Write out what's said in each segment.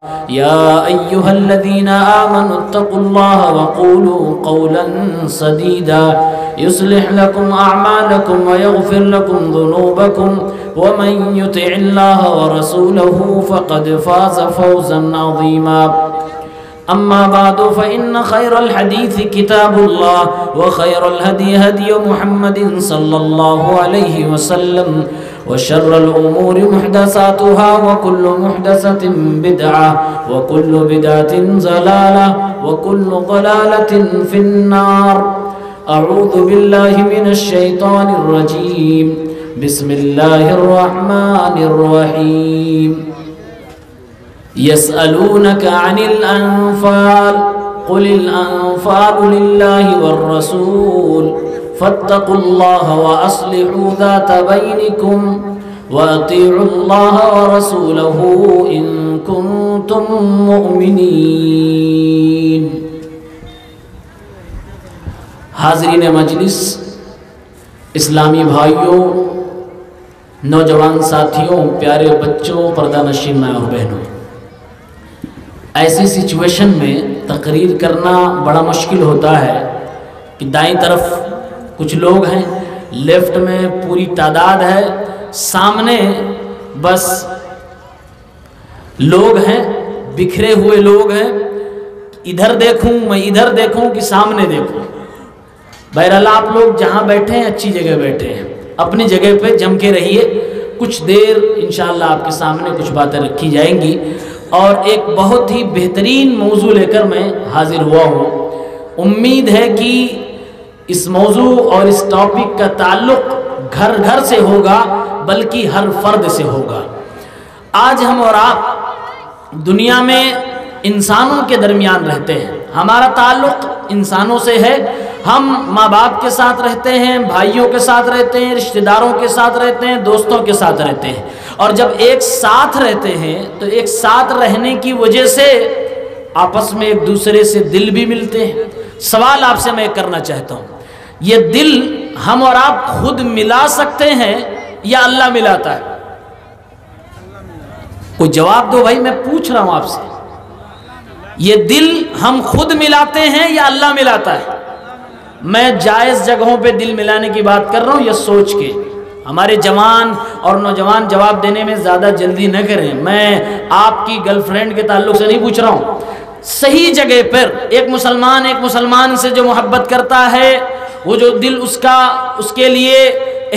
يا أيها الذين آمنوا اتقوا الله وقولوا قولا سديدا يصلح لكم أعمالكم ويغفر لكم ذنوبكم ومن يطع الله ورسوله فقد فاز فوزا عظيما. أما بعد فإن خير الحديث كتاب الله وخير الهدي هدي محمد صلى الله عليه وسلم وشر الأمور محدثاتها وكل محدثة بدعة وكل بدعة ضلالة وكل ضلالة في النار. أعوذ بالله من الشيطان الرجيم. بسم الله الرحمن الرحيم. يسألونك عن الأنفال قل الأنفال لله والرسول فاتقوا الله وأصلحوا ذات بينكم وأطيعوا الله ورسوله إن كنتم مؤمنين. حاضرین مجلس، اسلامی بھائیوں، نوجوان ساتھیوں، پیارے بچوں، پردہ نشین ماں اور بہنوں، ایسی سچویشن میں تقریر کرنا بڑا مشکل ہوتا ہے کہ دائیں طرف کچھ لوگ ہیں، لیفٹ میں پوری تعداد ہے، سامنے بس لوگ ہیں، بکھرے ہوئے لوگ ہیں، ادھر دیکھوں میں ادھر دیکھوں کہ سامنے دیکھوں. بہرحال آپ لوگ جہاں بیٹھے ہیں اچھی جگہ بیٹھے ہیں، اپنی جگہ پہ جم کے رہیے. کچھ دیر انشاءاللہ آپ کے سامنے کچھ باتیں رکھی جائیں گی اور ایک بہت ہی بہترین موضوع لے کر میں حاضر ہوا ہوں. امید ہے کہ اس موضوع اور اس ٹاپک کا تعلق گھر گھر سے ہوگا بلکہ ہر فرد سے ہوگا. آج ہم اور آپ دنیا میں انسانوں کے درمیان رہتے ہیں، ہمارا تعلق انسانوں سے ہے. ہم ماں باپ کے ساتھ رہتے ہیں، بھائیوں کے ساتھ رہتے ہیں، رشتہ داروں کے ساتھ رہتے ہیں، دوستوں کے ساتھ رہتے ہیں. اور جب ایک ساتھ رہتے ہیں تو ایک ساتھ رہنے کی وجہ سے آپس میں ایک دوسرے سے دل بھی ملتے ہیں. سوال آپ سے میں کرنا چاہتا ہوں، یہ دل ہم اور آپ خود ملا سکتے ہیں یا اللہ ملاتا ہے؟ کوئی جواب دو بھائی، میں پوچھ رہا ہوں آپ سے. یہ دل ہم خود ملاتے ہیں یا اللہ ملاتا ہے؟ میں جائز جگہوں پہ دل ملانے کی بات کر رہا ہوں، یہ سوچ کے. ہمارے جوان اور نوجوان جواب دینے میں زیادہ جلدی نہ کریں. میں آپ کی گرل فرینڈ کے تعلق سے نہیں پوچھ رہا ہوں. صحیح جگہ پر ایک مسلمان سے جو محبت کرتا ہے، وہ جو دل اس کے لیے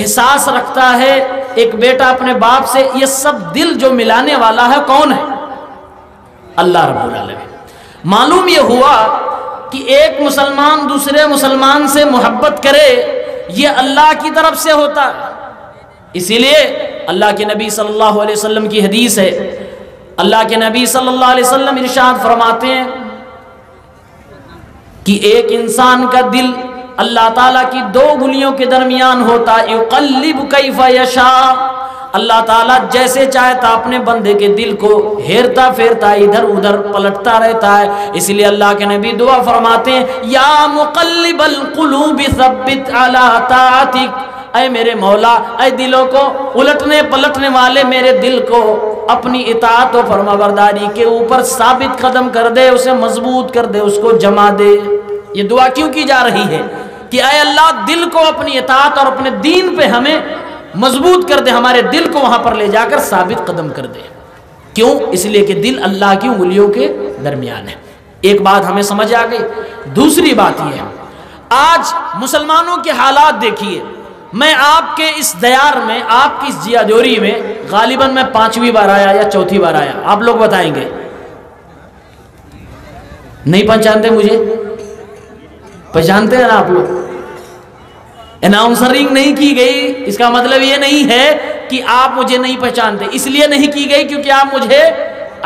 احساس رکھتا ہے، ایک بیٹا اپنے باپ سے، یہ سب دل جو ملانے والا ہے کون ہے؟ اللہ رب العالمین. معلوم یہ ہوا کہ ایک مسلمان دوسرے مسلمان سے محبت کرے، یہ اللہ کی طرف سے ہوتا ہے. اسی لیے اللہ کے نبی صلی اللہ علیہ وسلم کی حدیث ہے، اللہ کے نبی صلی اللہ علیہ وسلم ارشاد فرماتے ہیں کہ ایک انسان کا دل اللہ تعالیٰ کی دو انگلیوں کے درمیان ہوتا ہے. یقلب کیف یشاء، اللہ تعالیٰ جیسے چاہتا اپنے بندے کے دل کو ہیرتا پھیرتا ادھر ادھر پلٹتا رہتا ہے. اس لیے اللہ کے نبی دعا فرماتے ہیں، یا مقلب القلوب ثبت علی طاعتک، اے میرے مولا، اے دلوں کو الٹنے پلٹنے والے میرے دل کو اپنی اطاعت و فرمانبرداری کے اوپر ثابت قدم کر دے، اسے مضبوط کر دے، اس کو جما دے. یہ دعا کیوں کی جا رہی ہے کہ اے اللہ دل کو اپنی اطاعت اور اپنے دین پہ ہمیں مضبوط کر دے، ہمارے دل کو وہاں پر لے جا کر ثابت قدم کر دے. کیوں؟ اس لیے کہ دل اللہ کی انگلیوں کے درمیان ہے. ایک بات ہمیں سمجھ آ گئی. دوسری بات یہ ہے، آج مسلمانوں کے حالات دیکھیے. میں آپ کے اس دیار میں، آپ کی اس جیا جوری میں غالباً میں 5ویں بار آیا یا 4تھی بار آیا، آپ لوگ بتائیں گے. نہیں پہچانتے مجھے؟ پہچانتے ہیں نا آپ لوگ؟ اناؤنسرنگ نہیں کی گئی، اس کا مطلب یہ نہیں ہے کہ آپ مجھے نہیں پہچانتے. اس لیے نہیں کی گئی کیونکہ آپ مجھے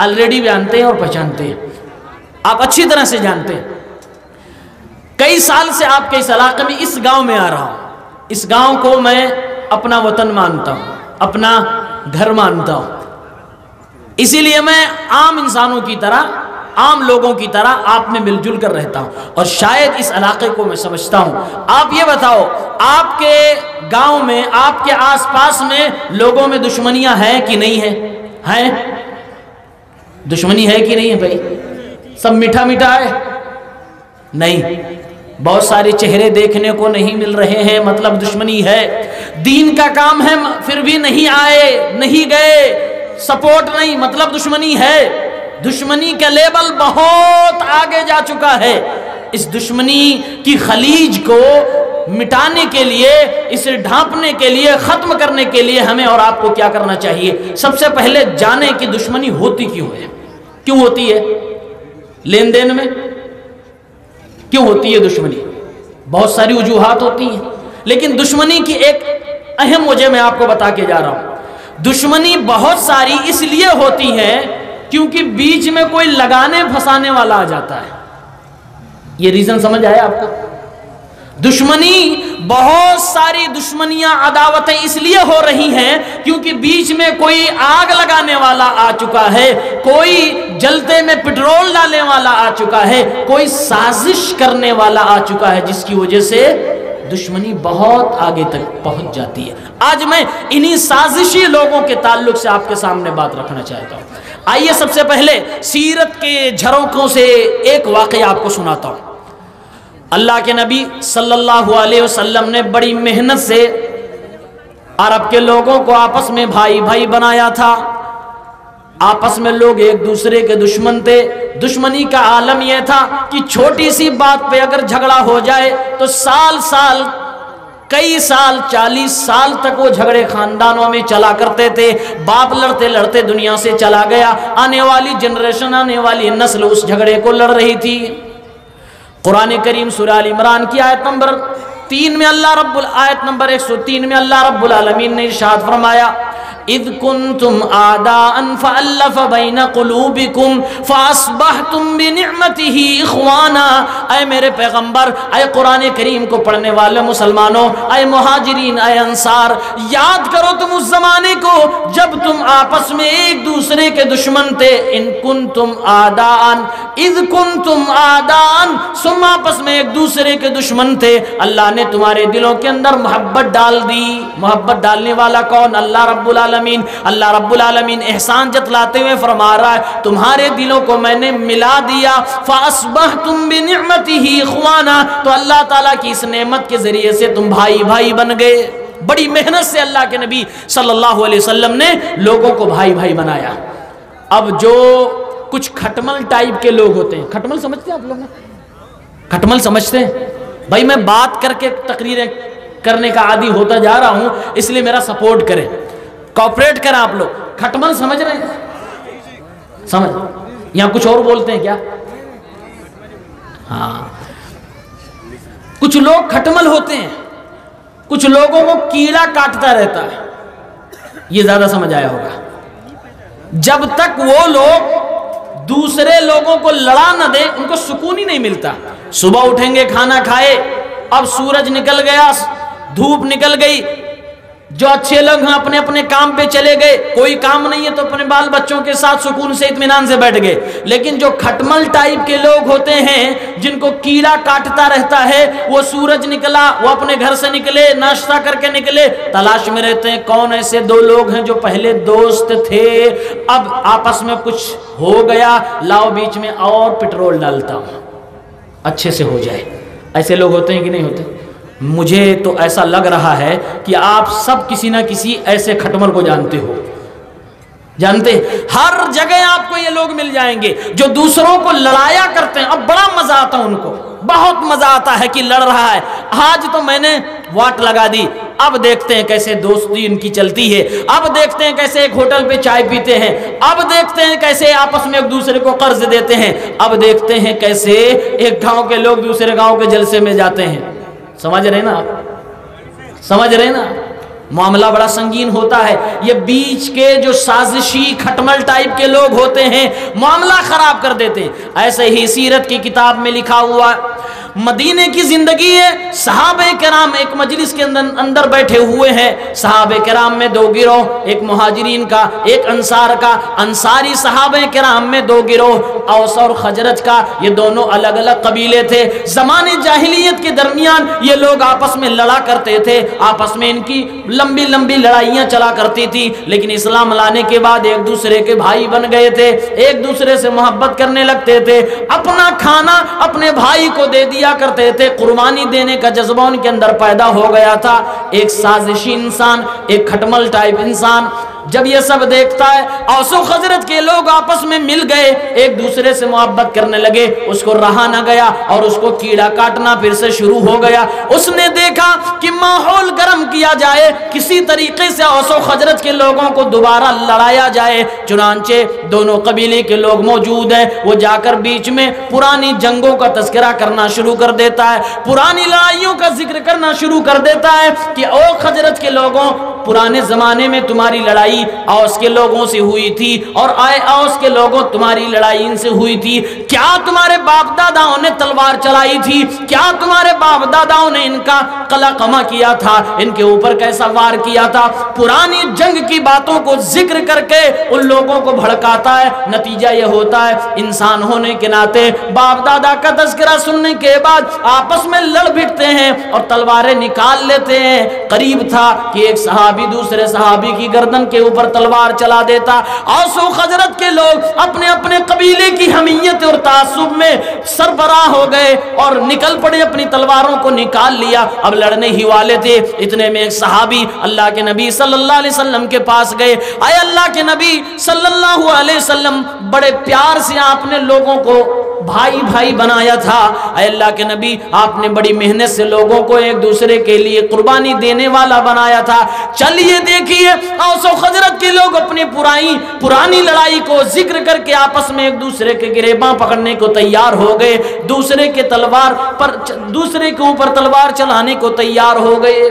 آلریڈی جانتے ہیں اور پہچانتے ہیں، آپ اچھی طرح سے جانتے ہیں. کئی سال سے آپ کے اس علاقے میں اس گاؤں میں آ رہا ہوں. اس گاؤں کو میں اپنا وطن مانتا ہوں، اپنا گھر مانتا ہوں. اسی لیے میں عام انسانوں کی طرح، عام لوگوں کی طرح آپ میں مل جل کر رہتا ہوں اور شاید اس علاقے کو میں سمجھتا ہوں. آپ یہ بتاؤ، آپ کے گاؤں میں، آپ کے آس پاس میں لوگوں میں دشمنیاں ہیں کہ نہیں ہیں؟ ہیں؟ دشمنی ہے کہ نہیں ہے بھائی؟ سب میٹھا میٹھا ہے؟ نہیں، بہت سارے چہرے دیکھنے کو نہیں مل رہے ہیں، مطلب دشمنی ہے۔ دین کا کام ہے پھر بھی نہیں آئے، نہیں گئے، سپورٹ نہیں، مطلب دشمنی ہے۔ دشمنی کا لیبل بہت آگے جا چکا ہے۔ اس دشمنی کی خلیج کو مٹانے کے لیے، اسے ڈھانپنے کے لیے، ختم کرنے کے لیے ہمیں اور آپ کو کیا کرنا چاہیے؟ سب سے پہلے جانیں کہ دشمنی ہوتی کیوں ہے؟ کیوں ہوتی ہے؟ لین دین میں کیوں ہوتی ہے دشمنی؟ بہت ساری وجوہات ہوتی ہیں، لیکن دشمنی کی ایک اہم وجہ میں آپ کو بتا کے جا رہا ہوں۔ دشمنی بہت ساری اس لیے ہوتی ہے کیونکہ بیچ میں کوئی لگانے پھنسانے والا آ جاتا ہے۔ یہ ریزن سمجھ آیا آپ کو؟ دشمنی، بہت ساری دشمنیاں، عداوتیں اس لیے ہو رہی ہیں کیونکہ بیچ میں کوئی آگ لگانے والا آ چکا ہے، کوئی جلتے میں پٹرول ڈالنے والا آ چکا ہے، کوئی سازش کرنے والا آ چکا ہے، جس کی وجہ سے دشمنی بہت آگے تک پہنچ جاتی ہے۔ آج میں انہی سازشی لوگوں کے تعلق سے آپ کے سامنے بات رکھنا چاہتا ہوں۔ آئیے سب سے پہلے سیرت کے جھروکوں سے ایک واقعہ آپ کو سناتا ہوں۔ اللہ کے نبی صلی اللہ علیہ وسلم نے بڑی محنت سے عرب کے لوگوں کو آپس میں بھائی بھائی بنایا تھا۔ آپس میں لوگ ایک دوسرے کے دشمن تھے۔ دشمنی کا عالم یہ تھا کہ چھوٹی سی بات پہ اگر جھگڑا ہو جائے تو سال کئی سال 40 سال تک وہ جھگڑے خاندانوں میں چلا کرتے تھے۔ باپ لڑتے لڑتے دنیا سے چلا گیا، آنے والی جنریشن، آنے والی نسل اس جھگڑے کو لڑ رہی تھی۔ قرآن کریم سورہ آل عمران کی آیت نمبر 3 میں آیت نمبر 103 میں اللہ رب العالمین نے ارشاد فرمایا، اذ کنتم اعداء فالف بین قلوبکم فاصبحتم بنعمتہ اخوانا۔ اے میرے پیغمبر، اے قرآن کریم کو پڑھنے والے مسلمانوں، اے مہاجرین، اے انصار، یاد کرو تم اس زمانے کو جب تم آپس میں ایک دوسرے کے دشمن تھے۔ ان کنتم اعداء، اذ کنتم اعداء، تم آپس میں ایک دوسرے کے دشمن تھے، اللہ نے تمہارے دلوں کے اندر محبت ڈال دی۔ محبت ڈالنے والا کون؟ اللہ رب العالمین۔ اللہ رب العالمین احسان جتلاتے ہوئے فرما رہا ہے، تمہارے دلوں کو میں نے ملا دیا۔ فَأَصْبَحْتُمْ بِنِعْمَتِهِ إِخْوَانًا، تو اللہ تعالیٰ کی اس نعمت کے ذریعے سے تم بھائی بھائی بن گئے۔ بڑی محنت سے اللہ کے نبی صلی اللہ علیہ وسلم نے لوگوں کو بھائی بھائی بنایا۔ اب جو کچھ کھٹمل ٹائپ کے لوگ ہوتے ہیں، کھٹمل سمجھتے ہیں آپ لوگ؟ کھٹمل سمجھتے ہیں؟ بھائی میں بات کر کے تقریریں کرنے کا عادی ہوتا جا رہا ہوں، اس لیے میرا سپورٹ کریں، کوپریٹ کریں آپ لوگ۔ کھٹمل سمجھ رہے ہیں؟ سمجھ؟ یہاں کچھ اور بولتے ہیں کیا؟ ہاں، کچھ لوگ کھٹمل ہوتے ہیں، کچھ لوگوں کو کیڑا کاٹتا رہتا ہے۔ یہ زیادہ سمجھ آیا ہوگا۔ جب تک وہ لوگ دوسرے لوگوں کو لڑا نہ دیں، ان کو سکون ہی نہیں ملتا۔ صبح اٹھیں گے، کھانا کھائے، اب سورج نکل گیا، دھوپ نکل گئی، جو اچھے لوگ ہیں اپنے اپنے کام پہ چلے گئے، کوئی کام نہیں ہے تو اپنے بال بچوں کے ساتھ سکون سے اطمینان سے بیٹھ گئے۔ لیکن جو کھٹمل ٹائپ کے لوگ ہوتے ہیں، جن کو کیڑا کاٹتا رہتا ہے، وہ سورج نکلا، وہ اپنے گھر سے نکلے، ناشتہ کر کے نکلے، تلاش میں رہتے ہیں کون ایسے دو لوگ ہیں جو پہلے دوست تھے، اب آپس میں کچھ ہو گیا، لاؤ بیچ میں اور پٹرول ڈالتا ہوں، اچھے سے ہو جائے۔ ایسے لوگ ہوتے ہیں کہ نہیں ہوتے؟ مجھے تو ایسا لگ رہا ہے کہ آپ سب کسی نہ کسی ایسے کھٹمل کو جانتے ہو۔ جانتے ہیں؟ ہر جگہ آپ کو یہ لوگ مل جائیں گے جو دوسروں کو لڑایا کرتے ہیں۔ اب بڑا مزہ آتا ہے ان کو، بہت مزہ آتا ہے کہ لڑ رہا ہے، آج تو میں نے واٹ لگا دی، اب دیکھتے ہیں کیسے دوستی ان کی چلتی ہے، اب دیکھتے ہیں کیسے ایک ہوٹل پہ چائے پیتے ہیں، اب دیکھتے ہیں کیسے آپس میں ایک دوسرے کو قرض دیتے ہیں، اب دیکھتے ہیں کیسے ایک گاؤں کے لوگ دوسرے گاؤں کے جلسے میں جاتے ہیں۔ سمجھ رہے نا آپ؟ سمجھ رہے نا؟ معاملہ بڑا سنگین ہوتا ہے۔ یہ بیچ کے جو سازشی کھٹمل ٹائپ کے لوگ ہوتے ہیں، معاملہ خراب کر دیتے ہیں۔ ایسے ہی سیرت کی کتاب میں لکھا ہوا مدینے کی زندگی ہے، صحابہ کرام ایک مجلس کے اندر بیٹھے ہوئے ہیں، صحابہ کرام میں دو گروہ، ایک مہاجرین کا ایک انصار کا، انصاری صحابہ کرام میں دو گروہ، اوس اور خزرج کا، یہ دونوں الگ الگ قبیلے تھے۔ زمانے جاہلیت کے درمیان یہ لوگ آپس میں لڑا کرتے تھے، آپس میں ان کی لمبی لمبی لڑائیاں چلا کرتی تھی، لیکن اسلام لانے کے بعد ایک دوسرے کے بھائی بن گئے تھے، ایک دوسرے سے محبت کرنے لگتے تھے، اپنا کھانا اپنے بھائی کو دے دیا کرتے تھے، قربانی دینے کا جذبہ ان کے اندر پیدا ہو گیا تھا۔ ایک سازشی انسان، ایک کھٹمل ٹائپ انسان جب یہ سب دیکھتا ہے، اوس و خزرج کے لوگ آپس میں مل گئے، ایک دوسرے سے محبت کرنے لگے، اس کو رہا نہ گیا اور اس کو کیڑا کاٹنا پھر سے شروع ہو گیا۔ اس نے دیکھا کہ ماحول گرم کیا جائے، کسی طریقے سے اوس و خزرج کے لوگوں کو دوبارہ لڑایا جائے، چنانچہ دونوں قبیلے کے لوگ موجود ہیں، وہ جا کر بیچ میں پرانی جنگوں کا تذکرہ کرنا شروع کر دیتا ہے، پرانی لڑائیوں کا ذکر کرنا شروع کر دیتا ہے کہ او خزرج کے لوگوں، پرانے زمانے میں تمہاری لڑائی اوس کے لوگوں سے ہوئی تھی، اور آئے اوس کے لوگوں تمہاری لڑائی ان سے ہوئی تھی، کیا تمہارے باپ داداؤں نے تلوار چلائی تھی؟ کیا تمہارے باپ داداؤں نے ان کا قلع قمع کیا تھا؟ ان کے اوپر کیسا وار کیا تھا؟ پرانی جنگ کی باتوں کو ذکر کر کے ان لوگوں کو بھڑکاتا ہے۔ نتیجہ یہ ہوتا ہے انسان ہونے کے ناطے باپ دادا کا تذکرہ سننے کے بعد آپس میں لڑ بھڑتے ہیں اور تلواریں نکال لیتے ہیں۔ قریب تھا کہ ایک صحابی دوسرے صحابی کی گردن کے اوپر تلوار چلا دیتا۔ اوس و خزرج کے لوگ اپنے اپنے قبیلے کی حمیت اور تعصب میں سربراہ ہو گئے اور نکل پڑے، اپنی تلواروں کو نکال لیا، اب لڑنے ہی والے تھے۔ اتنے میں ایک صحابی اللہ کے نبی صلی اللہ علیہ وسلم کے پاس گئے، اے اللہ کے نبی صلی اللہ علیہ وسلم، بڑے پیار سے آپ نے لوگوں کو بھائی بھائی بنایا تھا، اے اللہ کے نبی آپ نے بڑی محنت سے لوگوں کو ایک دوسرے کے لیے قربانی دینے والا بنایا تھا، چلیے دیکھیے اوس و خزرج کے لوگ اپنی پرانی لڑائی کو ذکر کر کے آپس میں ایک دوسرے کے گریباں پکڑنے کو تیار ہو گئے، دوسرے کے اوپر تلوار چلانے کو تیار ہو گئے۔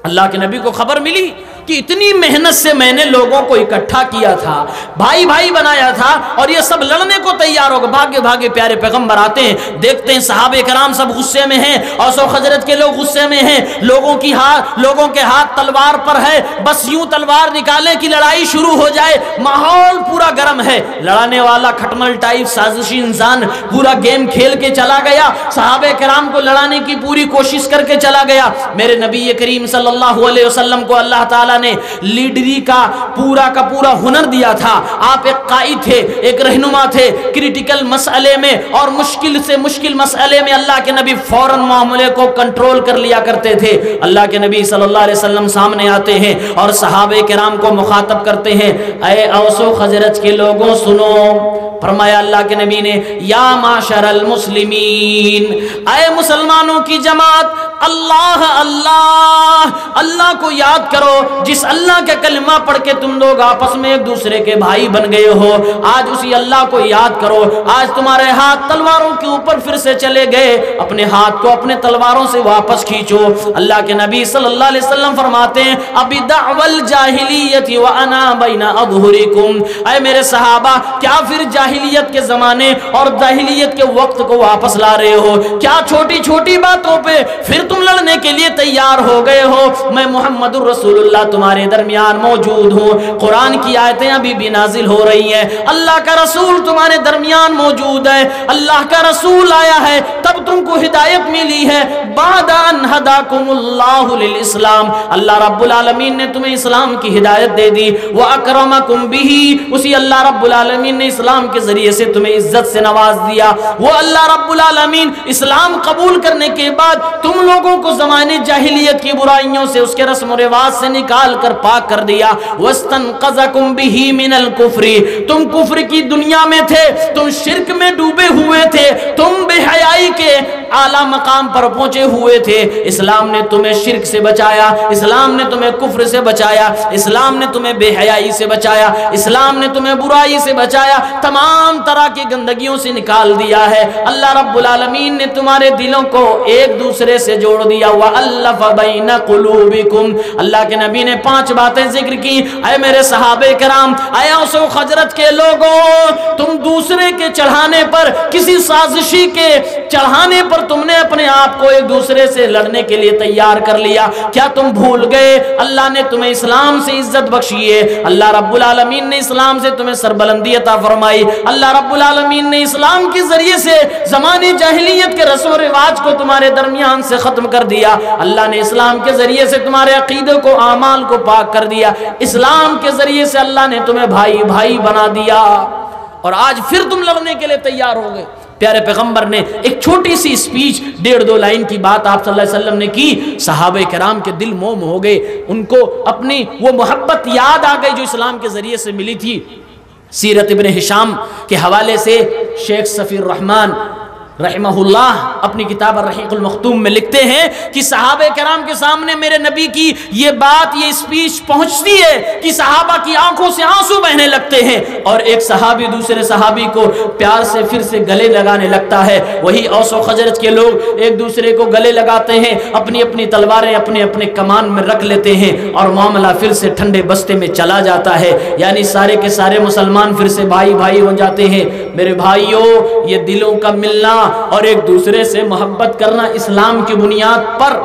اللہ کے نبی کو خبر ملی کہ اتنی محنت سے میں نے لوگوں کو اکٹھا کیا تھا، بھائی بھائی بنایا تھا، اور یہ سب لڑنے کو تیار ہو گئے۔ بھاگے بھاگے پیارے پیغمبر آتے ہیں، دیکھتے ہیں صحابہ کرام سب غصے میں ہیں، اوس و خزرج کے لوگ غصے میں ہیں، لوگوں کے ہاتھ تلوار پر ہے، بس یوں تلوار نکالے کہ لڑائی شروع ہو جائے، ماحول پورا گرم ہے۔ لڑانے والا کھٹمل ٹائپ سازشی انسان پورا گیم کھیل کے چلا گیا، صحابہ کرام کو لڑانے کی پوری کوشش کر کے چلا گیا۔ میرے نبی کریم صلی اللہ علیہ وسلم کو اللہ تعالیٰ نے لیڈری کا پورا ہنر دیا تھا، آپ ایک قائد تھے، ایک رہنما تھے، کریٹیکل مسئلے میں اور مشکل سے مشکل مسئلے میں اللہ کے نبی فوراً معاملے کو کنٹرول کر لیا کرتے تھے۔ اللہ کے نبی صلی اللہ علیہ وسلم سامنے آتے ہیں اور صحابہ کرام کو مخاطب کرتے ہیں، اے اوس و خزرج کے لوگوں سنو، فرمایا اللہ کے نبی نے، یا معاشر المسلمین، اے مسلمانوں کی جماعت، اللہ اللہ اللہ کو یاد کرو، جس اللہ کا کلمہ پڑھ کے تم لوگ آپس میں ایک دوسرے کے بھائی بن گئے ہو، آج اسی اللہ کو یاد کرو۔ آج تمہارے ہاتھ تلواروں کے اوپر پھر سے چلے گئے، اپنے ہاتھ کو اپنے تلواروں سے واپس کھینچو۔ اللہ کے نبی صلی اللہ علیہ وسلم فرماتے ہیں، ابی دعو الجاہلیت وانا بین اظہرکم، اے میرے صحابہ، کیا پھر جاہلیت کے زمانے اور جاہلیت کے وقت کو واپس لا رہے ہو؟ کیا چھوٹی چھوٹی باتوں پہ پھر تم لڑنے کے لیے تیار ہو گئے ہو؟ میں محمد الرسول اللہ تمہارے درمیان موجود ہوں، قرآن کی آیتیں ابھی بھی نازل ہو رہی ہیں، اللہ کا رسول تمہارے درمیان موجود ہے، اللہ کا رسول آیا ہے تب تم کو ہدایت ملی ہے، بعد ان ہداکم اللہ للاسلام، اللہ رب العالمین نے تمہیں اسلام کی ہدایت دے دی، واکرمکم بہ، اسی اللہ رب العالمین نے اسلام کے ذریعے سے تمہیں عزت سے نواز دیا۔ وہ اللہ رب العالمین اسلام قبول کرنے کے بعد تم لوگوں کو زمانے جاہلیت کی برائیوں سے، اس کے رسم و رواج سے نکال کر پاک کر دیا۔ وَاسْتَنْقَذَكُمْ بِهِ مِنَ الْكُفْرِ، تم کفر کی دنیا میں تھے، تم شرک میں ڈوبے ہوئے تھے، تم بے حیائی کے اعلیٰ مقام پر پہنچے ہوئے تھے، اسلام نے تمہیں شرک سے بچایا، اسلام نے تمہیں کفر سے بچایا، اسلام نے تمہیں بے حیائی سے بچایا، اسلام نے تمہیں برائی سے بچایا، تمام طرح کی گندگیوں سے نکال دیا ہے۔ اللہ رب العالمین نے تمہارے دلوں کو ایک دوسرے سے جوڑ دیا۔ وَأَلَّفَ بَيْنَ قُلُوبِكُمْ، اللہ کے نبی نے 5 باتیں ذکر کی۔ اے میرے صحابہ کرام، اے اوس و خزرج کے لوگوں، تم دوسرے کے چڑھانے پر، کسی سازشی کے چڑھانے زمانے پر تم نے اپنے آپ کو ایک دوسرے سے لڑنے کے لیے تیار کر لیا. کیا تم بھول گئے اللہ نے تمہیں اسلام سے عزت بخشی ہے, اللہ رب العالمین نے اسلام سے تمہیں سربلندی عطا فرمائی, اللہ رب العالمین نے اسلام کے ذریعے سے زمانے جاہلیت کے رسم و رواج کو تمہارے درمیان سے ختم کر دیا, اللہ نے اسلام کے ذریعے سے تمہارے عقیدے کو اعمال کو پاک کر دیا, اسلام کے ذریعے سے اللہ نے تمہیں بھائی بھائی بنا دیا, اور آج پھر تم لڑنے کے لیے تیار ہو گئے. پیارے پیغمبر نے ایک چھوٹی سی سپیچ 1.5-2 لائن کی بات آپ صلی اللہ علیہ وسلم نے کی, صحابہ کرام کے دل موم ہو گئے, ان کو اپنی وہ محبت یاد آ گئی جو اسلام کے ذریعے سے ملی تھی. سیرت ابن ہشام کے حوالے سے شیخ صفی الرحمن رحمہ اللہ اپنی کتاب الرحیق المختوم میں لکھتے ہیں کہ صحابہ کرام کے سامنے میرے نبی کی یہ بات, یہ سپیچ پہنچتی ہے کہ صحابہ کی آنکھوں سے آنسو بہنے لگتے ہیں, اور ایک صحابی دوسرے صحابی کو پیار سے پھر سے گلے لگانے لگتا ہے. وہی اوس و خزرج کے لوگ ایک دوسرے کو گلے لگاتے ہیں, اپنی اپنی تلواریں اپنے اپنے کمان میں رکھ لیتے ہیں, اور معاملہ پھر سے ٹھنڈے بستے میں چلا جاتا ہے. یعنی سارے کے سارے مسلمان پھر سے بھائی بھائی ہو جاتے ہیں. میرے بھائیوں, یہ دلوں کا ملنا اور ایک دوسرے سے محبت کرنا اسلام کی بنیاد پر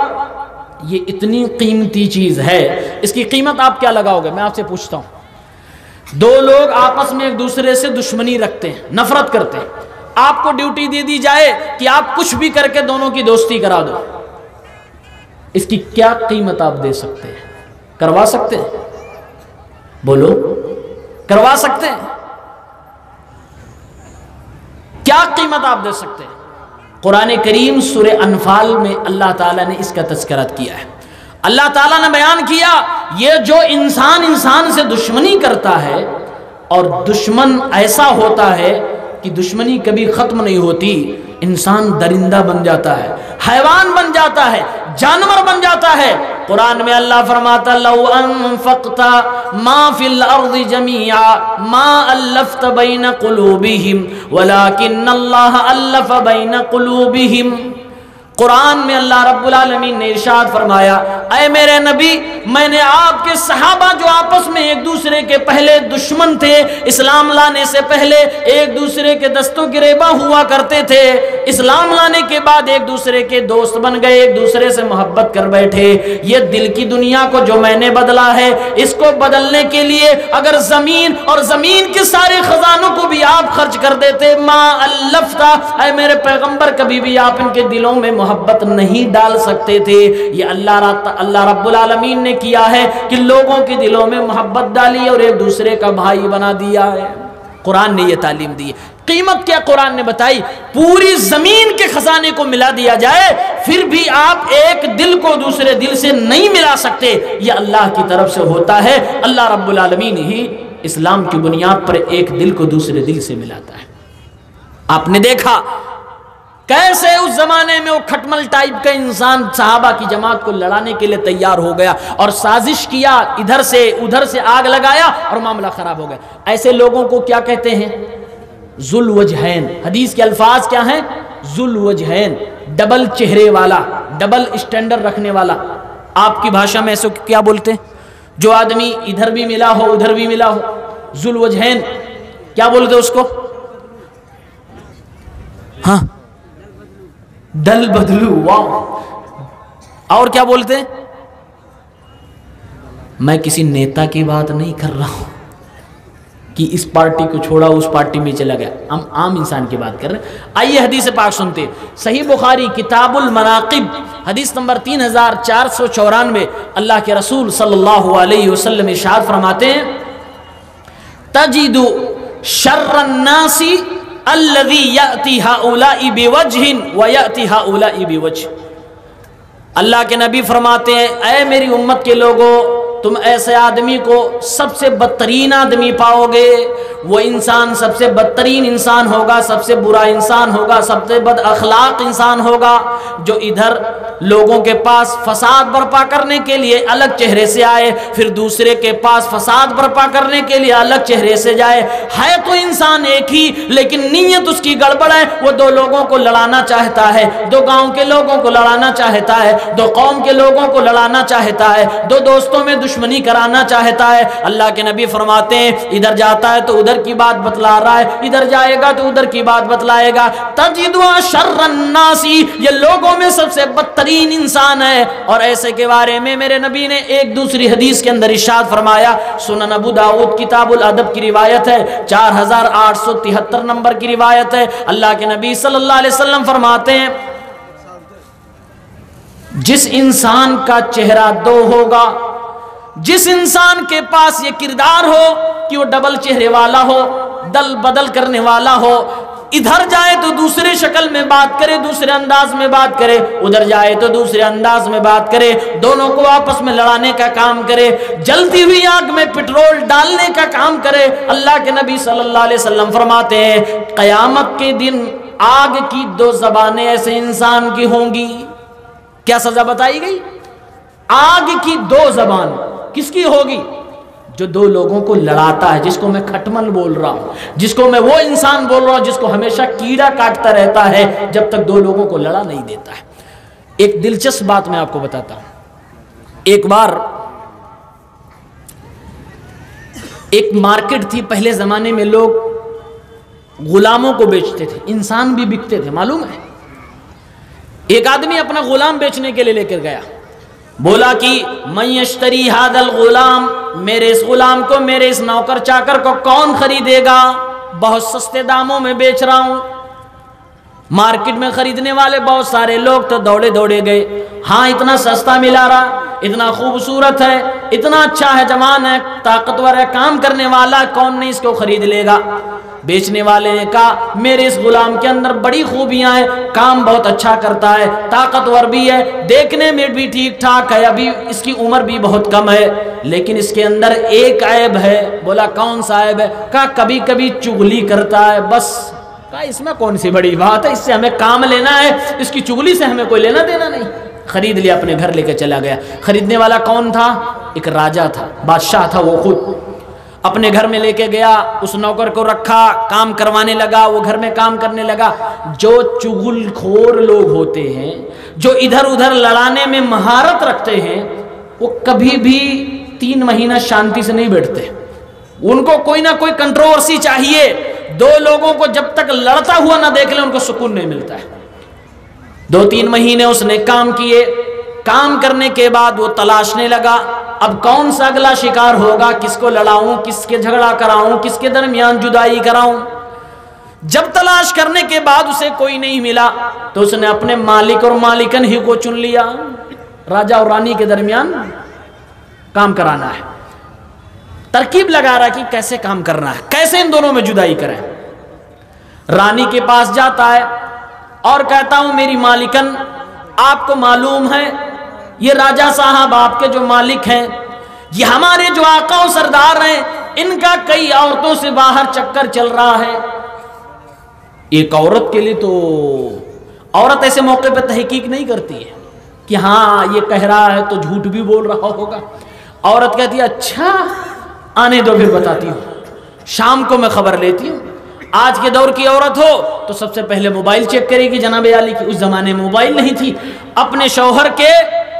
یہ اتنی قیمتی چیز ہے. اس کی قیمت آپ کیا لگاؤ گے؟ میں آپ سے پوچھتا ہوں. 2 لوگ آپس میں ایک دوسرے سے دشمنی رکھتے ہیں, نفرت کرتے ہیں, آپ کو ڈیوٹی دے دی جائے کہ آپ کچھ بھی کر کے دونوں کی دوستی کرا دو, اس کی کیا قیمت آپ دے سکتے ہیں؟ کروا سکتے ہیں؟ بولو, کروا سکتے ہیں؟ کیا قیمت آپ دے سکتے ہیں؟ قرآن کریم سورہ انفال میں اللہ تعالیٰ نے اس کا تذکرہ کیا ہے. اللہ تعالیٰ نے بیان کیا یہ جو انسان سے دشمنی کرتا ہے, اور دشمن ایسا ہوتا ہے کہ دشمنی کبھی ختم نہیں ہوتی, انسان درندہ بن جاتا ہے, حیوان بن جاتا ہے, جانور بن جاتا ہے. قرآن میں اللہ فرماتا لو انفقت ما فی الارض جميعا ما الفت بین قلوبہم ولکن اللہ الف بین قلوبہم. قرآن میں اللہ رب العالمین نے ارشاد فرمایا اے میرے نبی, میں نے آپ کے صحابہ جو آپس میں ایک دوسرے کے پہلے دشمن تھے, اسلام لانے سے پہلے ایک دوسرے کے دستوں گریباں ہوا کرتے تھے, اسلام لانے کے بعد ایک دوسرے کے دوست بن گئے, ایک دوسرے سے محبت کر بیٹھے. یہ دل کی دنیا کو جو میں نے بدلا ہے, اس کو بدلنے کے لیے اگر زمین اور زمین کے سارے خزانوں کو بھی آپ خرچ کر دیتے, ما الفتا, اے میرے پیغمبر کبھی بھی آپ ان کے دلوں میں محبت نہیں ڈال سکتے تھے. یہ اللہ رب العالمین نے کیا ہے کہ لوگوں کے دلوں میں محبت ڈالی اور ایک دوسرے کا بھائی بنا دیا ہے. قرآن نے یہ تعلیم دی ہے. قیمت کیا قرآن نے بتائی؟ پوری زمین کے خزانے کو ملا دیا جائے پھر بھی آپ ایک دل کو دوسرے دل سے نہیں ملا سکتے. یہ اللہ کی طرف سے ہوتا ہے. اللہ رب العالمین ہی اسلام کی بنیاد پر ایک دل کو دوسرے دل سے ملاتا ہے. آپ نے دیکھا کیسے اس زمانے میں وہ کھٹمل ٹائپ کا انسان صحابہ کی جماعت کو لڑانے کے لیے تیار ہو گیا اور سازش کیا, ادھر سے ادھر سے آگ لگایا اور معاملہ خراب ہو گیا. ایسے لوگوں کو کیا کہتے ہیں؟ ذو الوجہین. حدیث کے الفاظ کیا ہیں؟ ذو الوجہین, ڈبل چہرے والا, ڈبل اسٹینڈرڈ رکھنے والا. آپ کی بھاشا میں ایسے کیا بولتے ہیں؟ جو آدمی ادھر بھی ملا ہو ادھر بھی ملا ہو, ذو الوجہین. کیا بولتے اس کو؟ ہاں, دل بدلو. واو. اور کیا بولتے ہیں؟ میں کسی نیتا کی بات نہیں کر رہا ہوں کہ اس پارٹی کو چھوڑا اس پارٹی میں چلا گیا, ہم عام انسان کی بات کر رہے ہیں. آئیے حدیث پاک سنتے. صحیح بخاری کتاب المناقب حدیث نمبر 3494. اللہ کے رسول صلی اللہ علیہ وسلم ارشاد فرماتے ہیں تجد شر الناس الذي يأتي هؤلاء بوجه ويأتي هؤلاء بوجه. اللہ کے نبی فرماتے ہیں اے میری امت کے لوگوں, تم ایسے آدمی کو سب سے بدترین آدمی پاؤ گے. وہ انسان سب سے بدترین انسان ہوگا, سب سے برا انسان ہوگا, سب سے بد اخلاق انسان ہوگا جو ادھر لوگوں کے پاس فساد برپا کرنے کے لیے الگ چہرے سے آئے, پھر دوسرے کے پاس فساد برپا کرنے کے لیے الگ چہرے سے جائے. ہے تو انسان ایک ہی لیکن نیت اس کی گڑبڑ ہے. وہ 2 لوگوں کو لڑانا چاہتا ہے, 2 گاؤں کے لوگوں کو لڑانا چاہتا ہے, 2 قوم کے لوگوں کو لڑانا چاہتا ہے, 2 دوستوں میں دشمنی کرانا چاہتا ہے، اللہ کے نبی فرماتے ہیں ادھر جاتا ہے تو ادھر کی بات بتلا رہا ہے، ادھر جائے گا تو ادھر کی بات بتلائے گا۔ تجدوا شر الناس، یہ لوگوں میں سب سے بدترین انسان ہے۔ اور ایسے کے بارے میں میرے نبی نے ایک دوسری حدیث کے اندر ارشاد فرمایا، سنن ابو داؤد کتاب الادب کی روایت ہے، 4873 نمبر کی روایت ہے۔ اللہ کے نبی صلی اللہ علیہ وسلم فرماتے ہیں جس انسان کا چہرہ دو ہوگا، جس انسان کے پاس یہ کردار ہو کہ وہ ڈبل چہرے والا ہو، دل بدل کرنے والا ہو، ادھر جائے تو دوسرے شکل میں بات کرے، دوسرے انداز میں بات کرے، ادھر جائے تو دوسرے انداز میں بات کرے، دونوں کو آپس میں لڑانے کا کام کرے، جلتی ہوئی آگ میں پٹرول ڈالنے کا کام کرے، اللہ کے نبی صلی اللہ علیہ وسلم فرماتے ہیں قیامت کے دن آگ کی 2 زبانیں ایسے انسان کی ہوں گی۔ کیا سزا بتائی گئی؟ آگ کی 2 زبان کس کی ہوگی؟ جو 2 لوگوں کو لڑاتا ہے، جس کو میں کھٹمل بول رہا ہوں، جس کو میں وہ انسان بول رہا ہوں جس کو ہمیشہ کیڑا کاٹتا رہتا ہے جب تک 2 لوگوں کو لڑا نہیں دیتا ہے۔ ایک دلچسپ بات میں آپ کو بتاتا ہوں۔ ایک بار ایک مارکیٹ تھی، پہلے زمانے میں لوگ غلاموں کو بیچتے تھے، انسان بھی بکتے تھے، معلوم ہے؟ ایک آدمی اپنا غلام بیچنے کے لیے لے کر گیا، بولا کہ من یشتری ھذا الغلام، میرے اس غلام کو، میرے اس نوکر چاکر کو کون خریدے گا؟ بہت سستے داموں میں بیچ رہا ہوں۔ مارکیٹ میں خریدنے والے بہت سارے لوگ تو دوڑے دوڑے گئے، ہاں اتنا سستا ملا رہا، اتنا خوبصورت ہے، اتنا اچھا ہے، جوان ہے، طاقتور ہے، کام کرنے والا، کون نہیں اس کو خرید لے گا؟ بیچنے والے نے کہا میرے اس غلام کے اندر بڑی خوبیاں ہیں، کام بہت اچھا کرتا ہے، طاقتور بھی ہے، دیکھنے میں بھی ٹھیک ٹھاک ہے، ابھی اس کی عمر بھی بہت کم ہے، لیکن اس کے اندر ایک عیب ہے۔ بولا کون سا عیب ہے؟ کہا کبھی کبھی چغلی کرتا ہے، بس۔ کہا اس میں کون سی بڑی بات ہے، اس سے ہمیں کام لینا ہے، اس کی چغلی سے ہمیں کوئی لینا دینا نہیں۔ خرید لیا، اپنے گھر لے کے چلا گیا۔ خریدنے والا کون تھا؟ ایک راجہ تھا، بادشاہ تھا وہ خود۔ اپنے گھر میں لے کے گیا، اس نوکر کو رکھا، کام کروانے لگا، وہ گھر میں کام کرنے لگا۔ جو چغل خور لوگ ہوتے ہیں، جو ادھر ادھر لڑانے میں مہارت رکھتے ہیں، وہ کبھی بھی 3 مہینہ شانتی سے نہیں بیٹھتے، ان کو کوئی نہ کوئی کنٹروورسی چاہیے۔ 2 لوگوں کو جب تک لڑتا ہوا نہ دیکھ لیں ان کو سکون نہیں ملتا ہے۔ 2-3 مہینے اس نے کام کیے، کام کرنے کے بعد وہ تلاشنے لگا اب کون سا اگلا شکار ہوگا، کس کو لڑاؤں، کس کے جھگڑا کراؤں، کس کے درمیان جدائی کراؤں۔ جب تلاش کرنے کے بعد اسے کوئی نہیں ملا تو اس نے اپنے مالک اور مالکن ہی کو چن لیا، راجہ اور رانی کے درمیان کام کرانا ہے۔ ترکیب لگا رہا کہ کیسے کام کرنا ہے، کیسے ان دونوں میں جدائی کریں۔ رانی کے پاس جاتا ہے اور کہتا ہوں میری مالکن، آپ کو معلوم ہے یہ راجہ صاحب آپ کے جو مالک ہیں، یہ ہمارے جو آقا و سردار ہیں، ان کا کئی عورتوں سے باہر چکر چل رہا ہے۔ ایک عورت کے لیے تو عورت ایسے موقع پہ تحقیق نہیں کرتی ہے کہ ہاں یہ کہہ رہا ہے تو جھوٹ بھی بول رہا ہوگا۔ عورت کہتی ہے اچھا آنے دو پھر بتاتی ہوں، شام کو میں خبر لیتی ہوں۔ آج کے دور کی عورت ہو تو سب سے پہلے موبائل چیک کرے گی جناب عالی کی، اس زمانے میں موبائل نہیں تھی، اپنے شوہر کے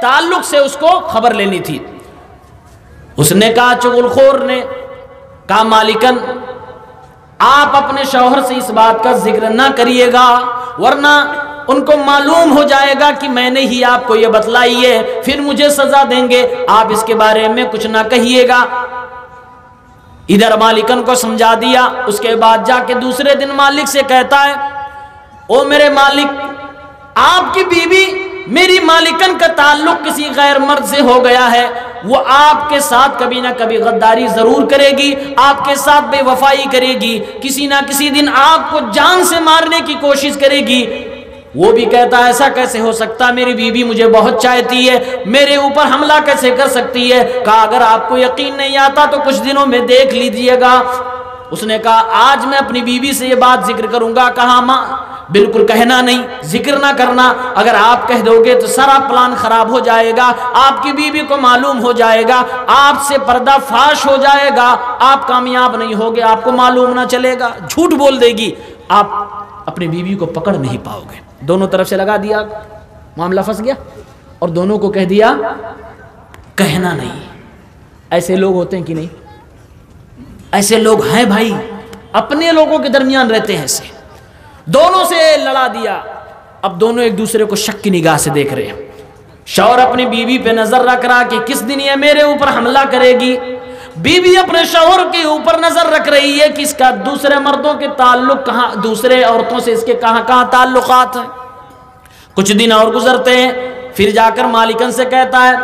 تعلق سے اس کو خبر لینی تھی۔ اس نے کہا چغل خور نے کہا مالکن آپ اپنے شوہر سے اس بات کا ذکر نہ کریے گا، ورنہ ان کو معلوم ہو جائے گا کہ میں نے ہی آپ کو یہ بتلائی ہے، پھر مجھے سزا دیں گے، آپ اس کے بارے میں کچھ نہ کہیے گا۔ ادھر مالکن کو سمجھا دیا۔ اس کے بعد جا کے دوسرے دن مالک سے کہتا ہے او میرے مالک، آپ کی بیوی میری مالکن کا تعلق کسی غیر مرد سے ہو گیا ہے، وہ آپ کے ساتھ کبھی نہ کبھی غداری ضرور کرے گی، آپ کے ساتھ بے وفائی کرے گی، کسی نہ کسی دن آپ کو جان سے مارنے کی کوشش کرے گی۔ وہ بھی کہتا ہے ایسا کیسے ہو سکتا، میری بیوی مجھے بہت چاہتی ہے، میرے اوپر حملہ کیسے کر سکتی ہے؟ کہا اگر آپ کو یقین نہیں آتا تو کچھ دنوں میں دیکھ لیجئے گا۔ اس نے کہا آج میں اپنی بیوی سے یہ بات ذکر کروں گا۔ کہا ماں بالکل کہنا نہیں، ذکر نہ کرنا، اگر آپ کہہ دو گے تو سارا پلان خراب ہو جائے گا، آپ کی بیوی کو معلوم ہو جائے گا، آپ سے پردہ فاش ہو جائے گا، آپ کامیاب نہیں ہوگے، آپ کو معلوم نہ چلے گا، جھوٹ بول دے گی، آپ اپنی بیوی کو پکڑ نہیں پاؤ گے۔ دونوں طرف سے لگا دیا، معاملہ پھنس گیا، اور دونوں کو کہہ دیا کہنا نہیں۔ ایسے لوگ ہوتے ہیں کہ نہیں؟ ایسے لوگ ہیں بھائی، اپنے لوگوں کے درمیان رہتے ہیں ایسے، دونوں سے لڑا دیا، اب دونوں ایک دوسرے کو شک کی نگاہ سے دیکھ رہے ہیں۔ شوہر اپنی بیوی پہ نظر رکھ رہا کہ کس دن یہ میرے اوپر حملہ کرے گی، بیوی اپنے شوہر کے اوپر نظر رکھ رہی ہے کہ اس کا دوسرے مردوں کے تعلق کہاں، دوسرے عورتوں سے اس کے کہاں کہاں تعلقات ہیں۔ کچھ دن اور گزرتے ہیں، پھر جا کر مالکن سے کہتا ہے،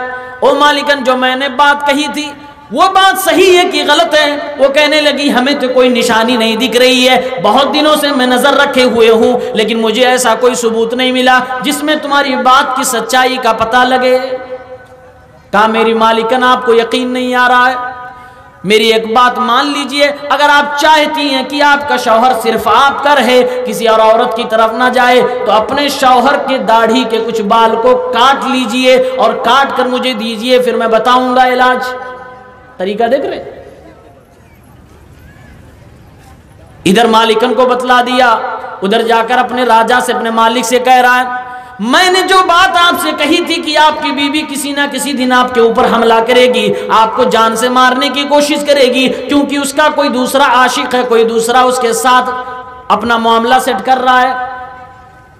او مالکن جو میں نے بات کہی تھی وہ بات صحیح ہے کہ غلط ہے؟ وہ کہنے لگی ہمیں تو کوئی نشانی نہیں دکھ رہی ہے، بہت دنوں سے میں نظر رکھے ہوئے ہوں لیکن مجھے ایسا کوئی ثبوت نہیں ملا جس میں تمہاری بات کی سچائی کا پتہ لگے۔ کہا میری مالکن آپ کو یقین نہیں آ رہا ہے، میری ایک بات مان لیجئے، اگر آپ چاہتی ہیں کہ آپ کا شوہر صرف آپ کا رہے، کسی اور عورت کی طرف نہ جائے، تو اپنے شوہر کے داڑھی کے کچھ بال کو کاٹ لیجئے اور کاٹ کر مجھے دیجئے، پھر میں بتاؤں گا علاج۔ طریقہ دیکھ رہے، ادھر مالکن کو بتلا دیا، ادھر جا کر اپنے راجا سے، اپنے مالک سے کہہ رہا ہے میں نے جو بات آپ سے کہی تھی کہ آپ کی بیوی کسی نہ کسی دن آپ کے اوپر حملہ کرے گی، آپ کو جان سے مارنے کی کوشش کرے گی کیونکہ اس کا کوئی دوسرا عاشق ہے، کوئی دوسرا اس کے ساتھ اپنا معاملہ سیٹ کر رہا ہے۔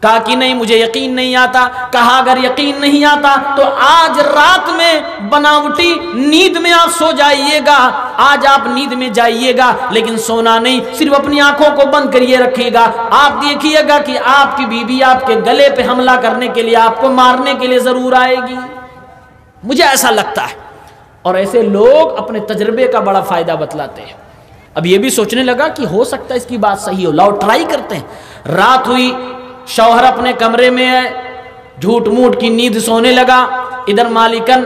کہا کہ نہیں مجھے یقین نہیں آتا۔ کہا اگر یقین نہیں آتا تو آج رات میں بناوٹی نیند میں آپ سو جائیے گا، آج آپ نیند میں جائیے گا لیکن سونا نہیں، صرف اپنی آنکھوں کو بند کریے رکھیے گا، آپ دیکھیے گا کہ آپ کی بیوی آپ کے گلے پہ حملہ کرنے کے لیے، آپ کو مارنے کے لیے ضرور آئے گی، مجھے ایسا لگتا ہے۔ اور ایسے لوگ اپنے تجربے کا بڑا فائدہ بتلاتے ہیں۔ اب یہ بھی سوچنے لگا کہ ہو سکتا ہے اس کی بات صحیح ہو، لاؤ ٹرائی کرتے ہیں۔ رات ہوئی، شوہر اپنے کمرے میں ہے، جھوٹ موٹ کی نیند سونے لگا، ادھر مالکن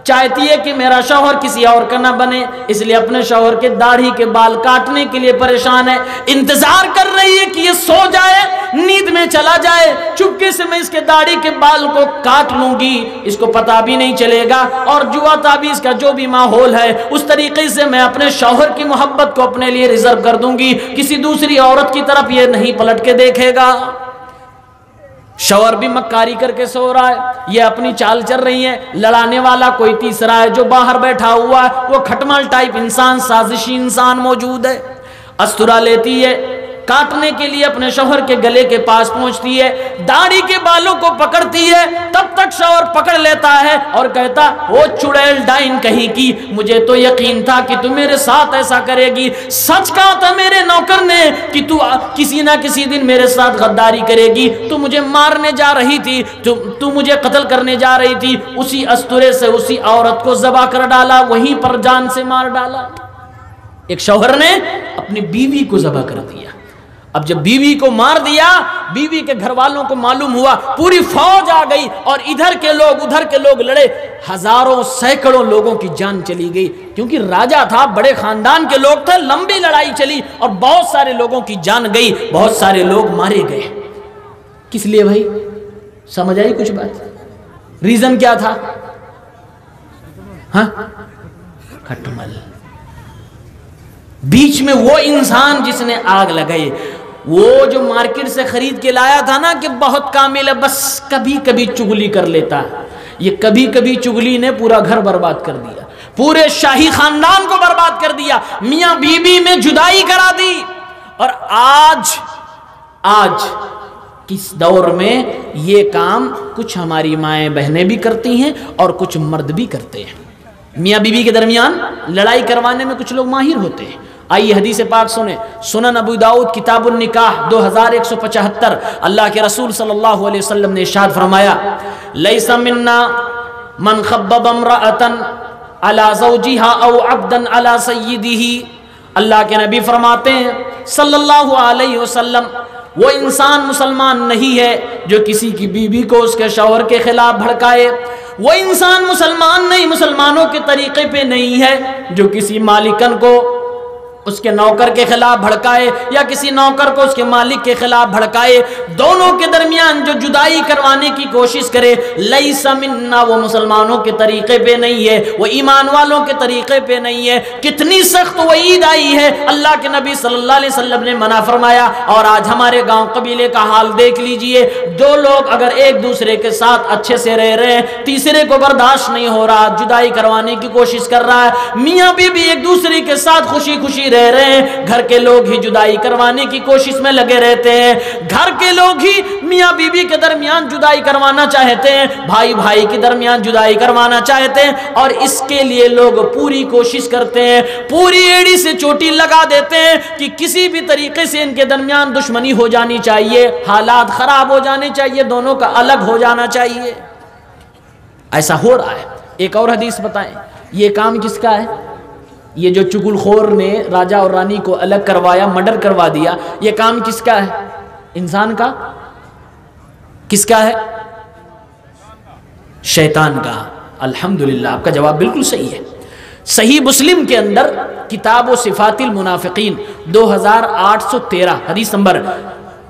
چاہتی ہے کہ میرا شوہر کسی اور کا نہ بنے، اس لیے اپنے شوہر کے داڑھی کے بال کاٹنے کے لیے پریشان ہے، انتظار کر رہی ہے کہ یہ سو جائے، نیند میں چلا جائے، چپکے سے میں اس کے داڑھی کے بال کو کاٹ لوں گی، اس کو پتہ بھی نہیں چلے گا، اور جوا تعبیز کا جو بھی ماحول ہے اس طریقے سے میں اپنے شوہر کی محبت کو اپنے لیے ریزرو کر دوں گی، کسی دوسری عورت کی طرف یہ نہیں پلٹ کے دیکھے گا۔ شوہر بھی مکاری کر کے سو رہا ہے، یہ اپنی چال چل رہی ہے، لڑانے والا کوئی تیسرا ہے جو باہر بیٹھا ہوا ہے، وہ کھٹمل ٹائپ انسان، سازشی انسان موجود ہے۔ استرا لیتی ہے، کاٹنے کے لیے اپنے شوہر کے گلے کے پاس پہنچتی ہے، داڑھی کے بالوں کو پکڑتی ہے، تب تک شوہر پکڑ لیتا ہے اور کہتا وہ چڑیل ڈائن کہیں کی، مجھے تو یقین تھا کہ تو میرے ساتھ ایسا کرے گی، سچ کہا تھا میرے نوکر نے کہ تو کسی نہ کسی دن میرے ساتھ غداری کرے گی، تو مجھے مارنے جا رہی تھی، تو مجھے قتل کرنے جا رہی تھی، اسی استرے سے اسی عورت کو ذبح کر ڈالا، وہیں پر جان سے مار ڈالا۔ ایک شوہر نے اپنی بیوی کو ذبح کر دیا۔ اب جب بیوی کو مار دیا، بیوی کے گھر والوں کو معلوم ہوا، پوری فوج آ گئی اور ادھر کے لوگ ادھر کے لوگ لڑے، ہزاروں سینکڑوں لوگوں کی جان چلی گئی، کیونکہ راجا تھا، بڑے خاندان کے لوگ تھے، لمبی لڑائی چلی اور بہت سارے لوگوں کی جان گئی، بہت سارے لوگ مارے گئے۔ کس لیے بھائی؟ سمجھ آئی کچھ بات؟ ریزن کیا تھا؟ ہاں، کھٹمل۔ بیچ میں وہ انسان جس نے آگ لگائی، وہ جو مارکیٹ سے خرید کے لایا تھا نا کہ بہت کامل ہے، بس کبھی کبھی چغلی کر لیتا ہے، یہ کبھی کبھی چغلی نے پورا گھر برباد کر دیا، پورے شاہی خاندان کو برباد کر دیا، میاں بیوی میں جدائی کرا دی۔ اور آج کس دور میں یہ کام کچھ ہماری مائیں بہنیں بھی کرتی ہیں اور کچھ مرد بھی کرتے ہیں۔ میاں بیوی کے درمیان لڑائی کروانے میں کچھ لوگ ماہر ہوتے ہیں۔ آئیے حدیث پاک سنیں، سنن ابو داؤد کتاب النکاح 2175، اللہ کے رسول صلی اللہ علیہ وسلم نے ارشاد فرمایا، لیس منا من خبب امرأة علی زوجها او عبدا علی سیدہ۔ اللہ کے نبی فرماتے ہیں صلی اللہ علیہ وسلم، وہ انسان مسلمان نہیں ہے جو کسی کی بیوی کو اس کے شوہر کے خلاف بھڑکائے، وہ انسان مسلمان نہیں، مسلمانوں کے طریقے پہ نہیں ہے جو کسی مالکن کو اس کے نوکر کے خلاف بھڑکائے یا کسی نوکر کو اس کے مالک کے خلاف بھڑکائے، دونوں کے درمیان جو جدائی کروانے کی کوشش کرے، لیس منا، وہ مسلمانوں کے طریقے پہ نہیں ہے، وہ ایمان والوں کے طریقے پہ نہیں ہے۔ کتنی سخت وعید آئی ہے، اللہ کے نبی صلی اللہ علیہ وسلم نے منع فرمایا۔ اور آج ہمارے گاؤں قبیلے کا حال دیکھ لیجئے، دو لوگ اگر ایک دوسرے کے ساتھ اچھے سے رہ رہے ہیں، تیسرے کو برداشت نہیں ہو رہا، جدائی کروانے کی کوشش کر رہا ہے۔ میاں بیوی ایک دوسرے کے ساتھ خوشی خوشی رہ رہے ہیں، گھر کے لوگ ہی جدائی کروانے کی کوشش میں لگے رہتے ہیں، گھر کے لوگ ہی میاں بیوی کے درمیان جدائی کروانا چاہتے ہیں، بھائی بھائی کے درمیان جدائی کروانا چاہتے ہیں، اور اس کے لیے لوگ پوری کوشش کرتے ہیں، پوری ایڑی سے چوٹی لگا دیتے ہیں کہ کسی بھی طریقے سے ان کے درمیان دشمنی ہو جانی چاہیے، حالات خراب ہو جانے چاہیے، دونوں کا الگ ہو جانا چاہیے۔ ایسا ہو رہا ہے۔ ایک اور حدیث بتائیں، یہ کام کس کا ہے؟ یہ جو چگل خور نے راجہ اور رانی کو الگ کروایا، مرڈر کروا دیا، یہ کام کس کا ہے؟ انسان کا؟ کس کا ہے؟ شیطان کا۔ الحمدللہ، آپ کا جواب بالکل صحیح ہے۔ صحیح مسلم کے اندر کتاب و صفات المنافقین 2813 حدیث نمبر،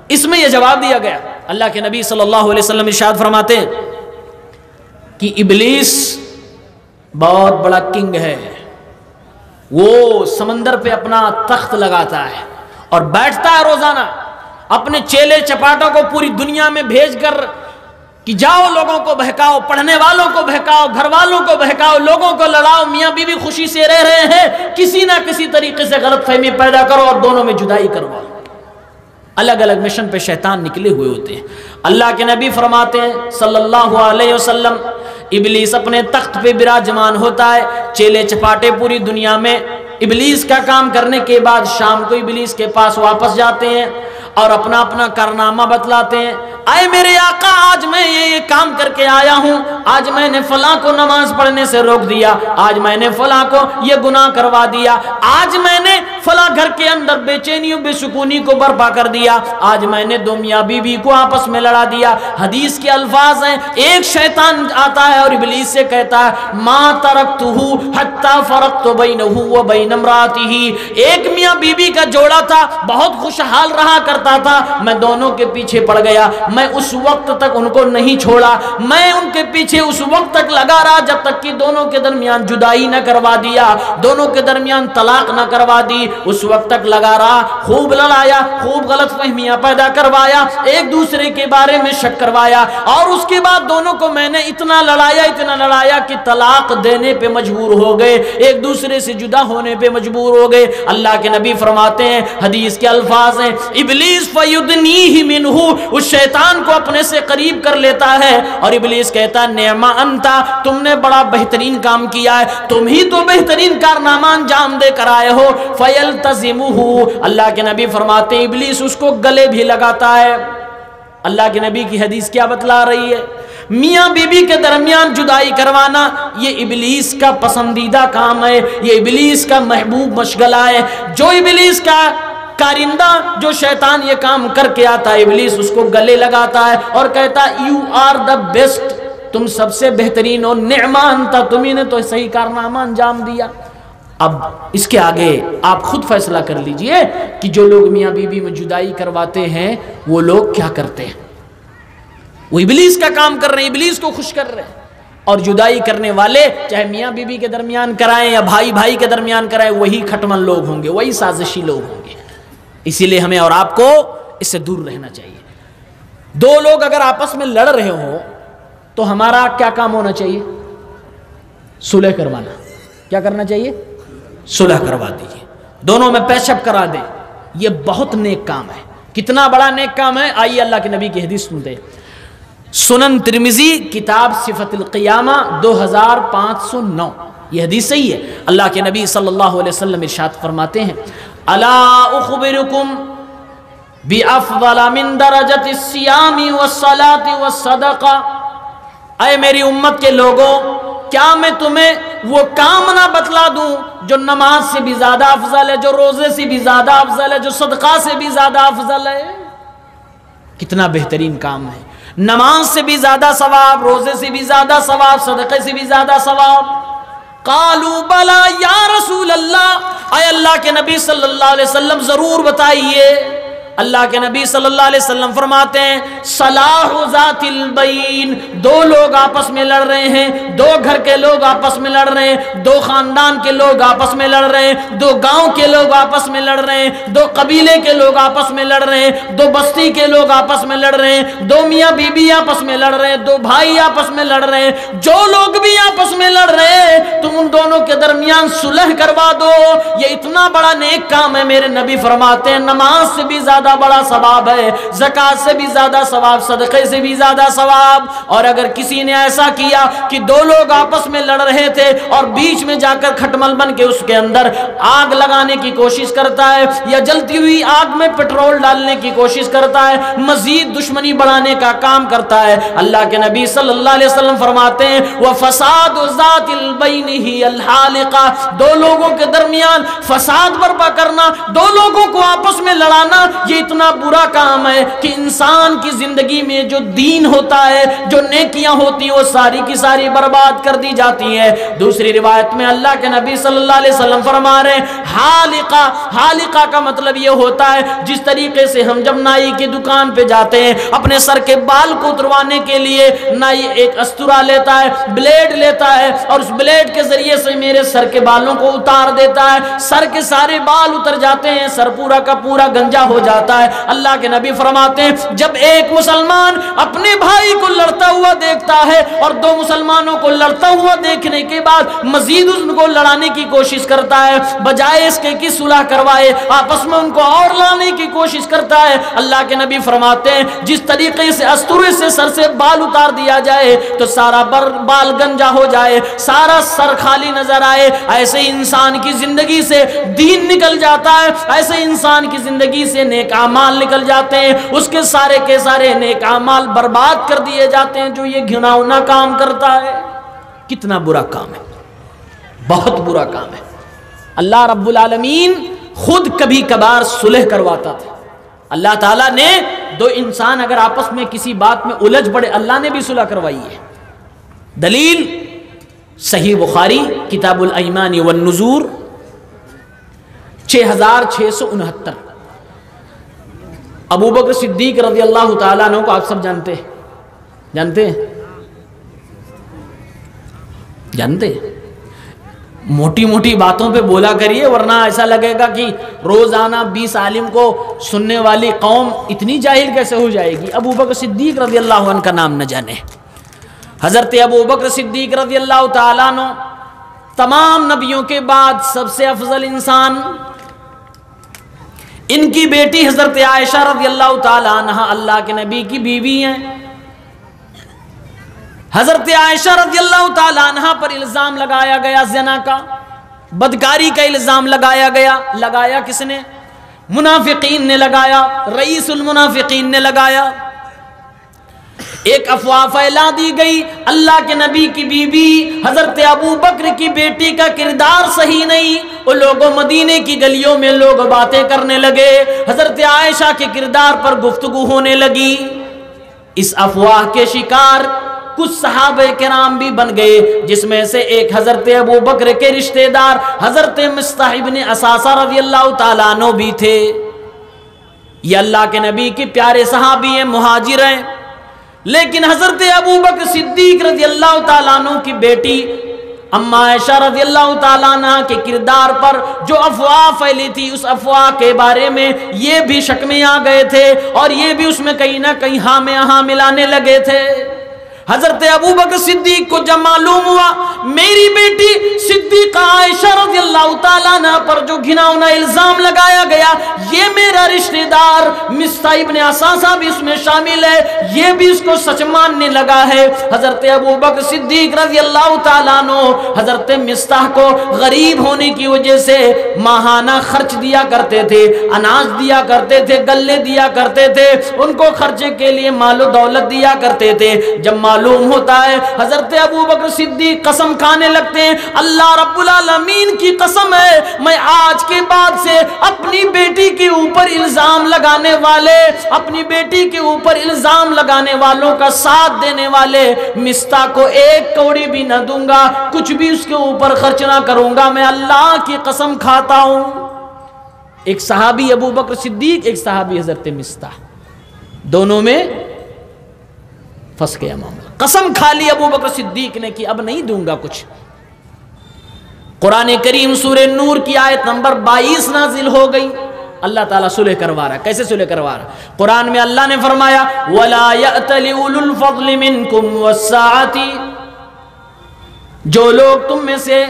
اس میں یہ جواب دیا گیا۔ اللہ کے نبی صلی اللہ علیہ وسلم ارشاد فرماتے ہیں کہ ابلیس بہت بڑا کنگ ہے، وہ سمندر پہ اپنا تخت لگاتا ہے اور بیٹھتا ہے روزانہ، اپنے چیلے چپاٹوں کو پوری دنیا میں بھیج کر کہ جاؤ لوگوں کو بہکاؤ، پڑھنے والوں کو بہکاؤ، گھر والوں کو بہکاؤ، لوگوں کو لڑاؤ، میاں بیوی خوشی سے رہ رہے ہیں، کسی نہ کسی طریقے سے غلط فہمی پیدا کرو اور دونوں میں جدائی کرواؤ۔ الگ الگ مشن پہ شیطان نکلے ہوئے ہوتے ہیں۔ اللہ کے نبی فرماتے ہیں صلی اللہ علیہ وسلم، ابلیس اپنے تخت پہ براجمان ہوتا ہے، چیلے چپاٹے پوری دنیا میں ابلیس کا کام کرنے کے بعد شام کو ابلیس کے پاس واپس جاتے ہیں اور اپنا اپنا کارنامہ بتلاتے ہیں۔ اے میرے آقا، آج میں یہ کام کر کے آیا ہوں، آج میں نے فلاں کو نماز پڑھنے سے روک دیا، آج میں نے فلاں کو یہ گناہ کروا دیا، آج میں نے فلاں گھر کے اندر بے چینی و بے سکونی کو برپا کر دیا، آج میں نے دو میاں بیوی کو آپس میں لڑا دیا۔ حدیث کے الفاظ ہیں، ایک شیطان آتا ہے اور ابلیس سے کہتا ہے ما ترکتہ حتی فرقت بینہ و بین امراتہ، ایک میاں بیوی کا جوڑا تھا، بہت خوشحال رہا کرتا تھا، میں دونوں کے پیچھے پڑ گیا، میں اس وقت تک ان کو نہیں چھوڑا، میں ان کے پیچھے اس وقت تک لگا رہا جب تک کہ دونوں کے درمیان جدائی نہ کروا دیا، دونوں کے درمیان طلاق نہ کروا دی، اس وقت تک لگا رہا، خوب لڑایا، خوب غلط فہمیاں پیدا کروایا، ایک دوسرے کے بارے میں شک کروایا، اور اس کے بعد دونوں کو میں نے اتنا لڑایا کہ طلاق دینے پہ مجبور ہو گئے، ایک دوسرے سے جدا ہونے پہ مجبور ہو گئے۔ اللہ کے نبی فرماتے ہیں، حدیث کے الفاظ ہیں، ابلیس فیدنیہ منہ، اس شیطان کو اپنے سے قریب کر لیتا ہے اور ابلیس کہتا ہے نعم انتا، تم نے بڑا بہترین کام کیا ہے، تم ہی تو بہترین کارنامہ انجام دے کر آئے ہو، فیلتزمہ، اللہ کے نبی فرماتے ہیں ابلیس اس کو گلے بھی لگاتا ہے۔ اللہ کے نبی کی حدیث کیا بتلا رہی ہے؟ میاں بیوی کے درمیان جدائی کروانا یہ ابلیس کا پسندیدہ کام ہے، یہ ابلیس کا محبوب مشغلہ ہے۔ جو ابلیس کا کارندہ، جو شیطان یہ کام کر کے آتا ہے، ابلیس اس کو گلے لگاتا ہے اور کہتا ہے یو آر دا بیسٹ، تم سب سے بہترین ہو، نعم انت، تمہیں نے تو صحیح کارنامہ انجام دیا۔ اب اس کے آگے آپ خود فیصلہ کر لیجئے کہ جو لوگ میاں بیوی میں جدائی کرواتے ہیں وہ لوگ کیا کرتے ہیں۔ وہ ابلیس کا کام کر رہے ہیں، ابلیس کو خوش کر رہے ہیں، اور جدائی کرنے والے چاہے میاں بیوی کے درمیان کرائیں یا بھائی بھائی کے درمیان کرائیں، وہی کھٹمن لوگ ہوں گے، وہی سازشی لوگ ہوں گے۔ اسی لیے ہمیں اور آپ کو اس سے دور رہنا چاہیے۔ دو لوگ اگر آپس میں لڑ رہے ہوں تو ہمارا کیا کام ہونا چاہیے؟ صلح کروانا۔ کیا کرنا چاہیے؟ صلح کروا دیجیے، دونوں میں پیش اپ کرا دیں، یہ بہت نیک کام ہے۔ کتنا بڑا نیک کام ہے، آئیے اللہ کے نبی کی حدیث سنتے ہیں۔ سنن ترمذی کتاب صفت القیامہ 2509، یہ حدیث صحیح ہے۔ اللہ کے نبی صلی اللہ علیہ وسلم ارشاد فرماتے ہیں الا اخبرکم بافضل من درجۃ الصیام والصلاۃ والصدقہ، اے میری امت کے لوگوں، کیا میں تمہیں وہ کام نہ بتلا دوں جو نماز سے بھی زیادہ افضل ہے، جو روزے سے بھی زیادہ افضل ہے، جو صدقہ سے بھی زیادہ افضل ہے؟ کتنا بہترین کام ہے، نماز سے بھی زیادہ ثواب، روزے سے بھی زیادہ ثواب، صدقے سے بھی زیادہ ثواب۔ قالوا بلا یا رسول اللہ، اے اللہ کے نبی صلی اللہ علیہ وسلم ضرور بتائیے۔ اللہ کے نبی صلی اللہ علیہ وسلم فرماتے ہیں صلاح ذات البین، دو لوگ آپس میں لڑ رہے ہیں، دو گھر کے لوگ آپس میں لڑ رہے ہیں، دو خاندان کے لوگ آپس میں لڑ رہے ہیں، دو گاؤں کے لوگ آپس میں لڑ رہے ہیں، دو قبیلے کے لوگ آپس میں لڑ رہے ہیں، دو بستی کے لوگ آپس میں لڑ رہے ہیں، دو میاں بیوی آپس میں لڑ رہے ہیں، دو بھائی آپس میں لڑ رہے ہیں، جو لوگ بھی آپس میں لڑ رہے ہیں تم ان دونوں کے درمیان صلح کروا دو۔ یہ اتنا بڑا نیک کام ہے، میرے نبی فرماتے ہیں نماز سے بھی زیادہ بڑا ثواب ہے، زکات سے بھی زیادہ ثواب، صدقے سے بھی زیادہ ثواب۔ اور اگر کسی نے ایسا کیا کہ دو لوگ آپس میں لڑ رہے تھے اور بیچ میں جا کر کھٹمل بن کے اس کے اندر آگ لگانے کی کوشش کرتا ہے یا جلتی ہوئی آگ میں پیٹرول ڈالنے کی کوشش کرتا ہے، مزید دشمنی بڑھانے کا کام کرتا ہے، اللہ کے نبی صلی اللہ علیہ وسلم فرماتے ہیں وَفَسَادُ ذَاتِ الْبَيْنِ هِيَ الْحَالِقَةُ، دو لوگوں کے درمیان فساد برپا کرنا، دو لوگوں کو آپس میں لڑانا، یہ اتنا برا کام ہے کہ انسان کی زندگی میں جو دین ہوتا ہے، جو نیکیاں ہوتی ہیں، وہ ساری کی ساری برباد کر دی جاتی ہیں۔ دوسری روایت میں اللہ کے نبی صلی اللہ علیہ وسلم فرما رہے ہیں حالقہ، حالقہ کا مطلب یہ ہوتا ہے جس طریقے سے ہم جب نائی کی دکان پہ جاتے ہیں اپنے سر کے بال کو اتروانے کے لیے نائی ایک استورا لیتا ہے، بلیڈ لیتا ہے اور اس بلیڈ کے ذریعے سے میرے سر کے بالوں کو اتار دیتا ہے، سر کے سارے بال اتر جاتے ہیں، سر پورا کا پورا گنجا ہو جاتا ہے۔ اللہ کے نبی فرماتے ہیں جب ایک مسلمان اپنے بھائی کو لڑتا ہوا دیکھتا ہے اور دو مسلمانوں کو لڑتا ہوا دیکھنے کے بعد مزید ان کو لڑانے کی کوشش کرتا ہے، بجائے اس کے کہ صلح کروائے آپس میں ان کو اور لانے کی کوشش کرتا ہے، اللہ کے نبی فرماتے ہیں جس طریقے سے استورے سے سر سے بال اتار دیا جائے تو سارا بال گنجا ہو جائے، سارا سر خالی نظر آئے، ایسے انسان کی زندگی سے دین نکل جاتا ہے، ایسے انسان کی زندگی سے نیک اعمال نکل جاتے ہیں، اس کے سارے نیک اعمال برباد کر دیے جاتے ہیں جو یہ گھناؤنا کام کرتا ہے۔ کتنا برا کام ہے، بہت برا کام ہے۔ اللہ رب العالمین خود کبھی کبھار صلح کرواتا تھا۔ اللہ تعالیٰ نے دو انسان اگر آپس میں کسی بات میں الجھ پڑے اللہ نے بھی صلح کروائی ہے۔ دلیل صحیح بخاری کتاب الایمان والنذور 6669، ابو بکر صدیق رضی اللہ تعالیٰ عنہ کو آپ سب جانتے ہیں؟ موٹی موٹی باتوں پہ بولا کریے ورنہ ایسا لگے گا کہ روزانہ 20 عالم کو سننے والی قوم اتنی جاہل کیسے ہو جائے گی۔ ابو بکر صدیق رضی اللہ عنہ کا نام نہ جانے؟ حضرت ابو بکر صدیق رضی اللہ تعالیٰ عنہ تمام نبیوں کے بعد سب سے افضل انسان، ان کی بیٹی حضرت عائشہ رضی اللہ تعالیٰ عنہ اللہ کے نبی کی بیوی ہیں۔ حضرت عائشہ رضی اللہ تعالیٰ عنہ پر الزام لگایا گیا زنا کا، بدکاری کا الزام لگایا گیا۔ لگایا کس نے؟ منافقین نے لگایا، رئیس المنافقین نے لگایا۔ ایک افواہ پھیلا دی گئی اللہ کے نبی کی بیوی حضرت ابو بکر کی بیٹی کا کردار صحیح نہیں، وہ لوگوں مدینے کی گلیوں میں لوگ باتیں کرنے لگے، حضرت عائشہ کے کردار پر گفتگو ہونے لگی۔ اس افواہ کے شکار کچھ صحابہ کرام بھی بن گئے، جس میں سے ایک حضرت ابو بکر کے رشتہ دار حضرت مصطح بن اساسہ رضی اللہ تعالیٰ عنہ بھی تھے۔ یہ اللہ کے نبی کے پیارے صحابی ہیں، مہاجر ہیں، لیکن حضرت ابو بکر صدیق رضی اللہ تعالیٰ عنہ کی بیٹی اما عائشہ رضی اللہ تعالیٰ عنہ کے کردار پر جو افواہ پھیلی تھی، اس افواہ کے بارے میں یہ بھی شک میں آ گئے تھے اور یہ بھی اس میں کہیں نہ کہیں ہاں میں ہاں ملانے لگے تھے۔ حضرت ابو بکر صدیق کو جب معلوم ہوا میری بیٹی صدیقہ عائشہ رضی اللہ تعالیٰ عنہ پر جو گھناؤنا الزام لگایا گیا، یہ میرا رشتہ دار مصطح بن اساسہ بھی اس میں شامل ہے، یہ بھی اس کو سچ ماننے لگا ہے۔ حضرت ابو بکر صدیق رضی اللہ تعالیٰ عنہ حضرت مصطح کو غریب ہونے کی وجہ سے ماہانہ خرچ دیا کرتے تھے، اناج دیا کرتے تھے، گلے دیا کرتے تھے، ان کو خرچے کے لیے مال و دولت دیا کرتے تھے۔ جب معلوم ہوتا ہے حضرت ابو بکر صدیق قسم کھانے لگتے ہیں، اللہ رب العالمین کی قسم ہے میں آج کے بعد سے اپنی بیٹی کے اوپر الزام لگانے والے، اپنی بیٹی کے اوپر الزام لگانے والوں کا ساتھ دینے والے مستہ کو ایک کوڑی بھی نہ دوں گا، کچھ بھی اس کے اوپر خرچ نہ کروں گا، میں اللہ کی قسم کھاتا ہوں۔ ایک صحابی ابو بکر صدیق، ایک صحابی حضرت مستہ، دونوں میں پھنس گیا معاملہ۔ قسم کھا لی ابو بکر صدیق نے کہ اب نہیں دوں گا کچھ۔ قرآن کریم سورہ نور کی آیت نمبر 22 نازل ہو گئی، اللہ تعالیٰ صلح کروا رہا ہے۔ کیسے صلح کروا رہا ہے؟ قرآن میں اللہ نے فرمایا وَلَا يَأْتَلِ أُولُو الْفَضْلِ مِنْكُمْ وَالسَّعَةِ، جو لوگ تم میں سے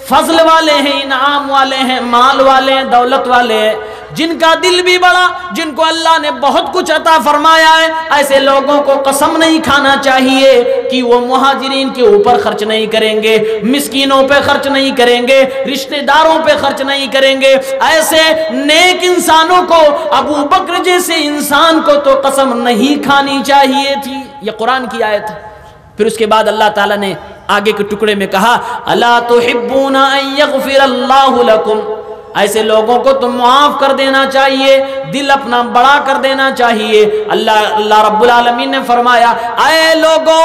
فضل والے ہیں، انعام والے ہیں، مال والے ہیں، دولت والے ہیں، جن کا دل بھی بڑا، جن کو اللہ نے بہت کچھ عطا فرمایا ہے، ایسے لوگوں کو قسم نہیں کھانا چاہیے کہ وہ مہاجرین کے اوپر خرچ نہیں کریں گے، مسکینوں پہ خرچ نہیں کریں گے، رشتہ داروں پہ خرچ نہیں کریں گے۔ ایسے نیک انسانوں کو، ابو بکر جیسے انسان کو تو قسم نہیں کھانی چاہیے تھی۔ یہ قرآن کی آیت ہے۔ پھر اس کے بعد اللہ تعالیٰ نے آگے کے ٹکڑے میں کہا الا تحبون ان یغفر اللہ لکم، ایسے لوگوں کو تم معاف کر دینا چاہیے، دل اپنا بڑا کر دینا چاہیے۔ اللہ رب العالمین نے فرمایا اے لوگوں،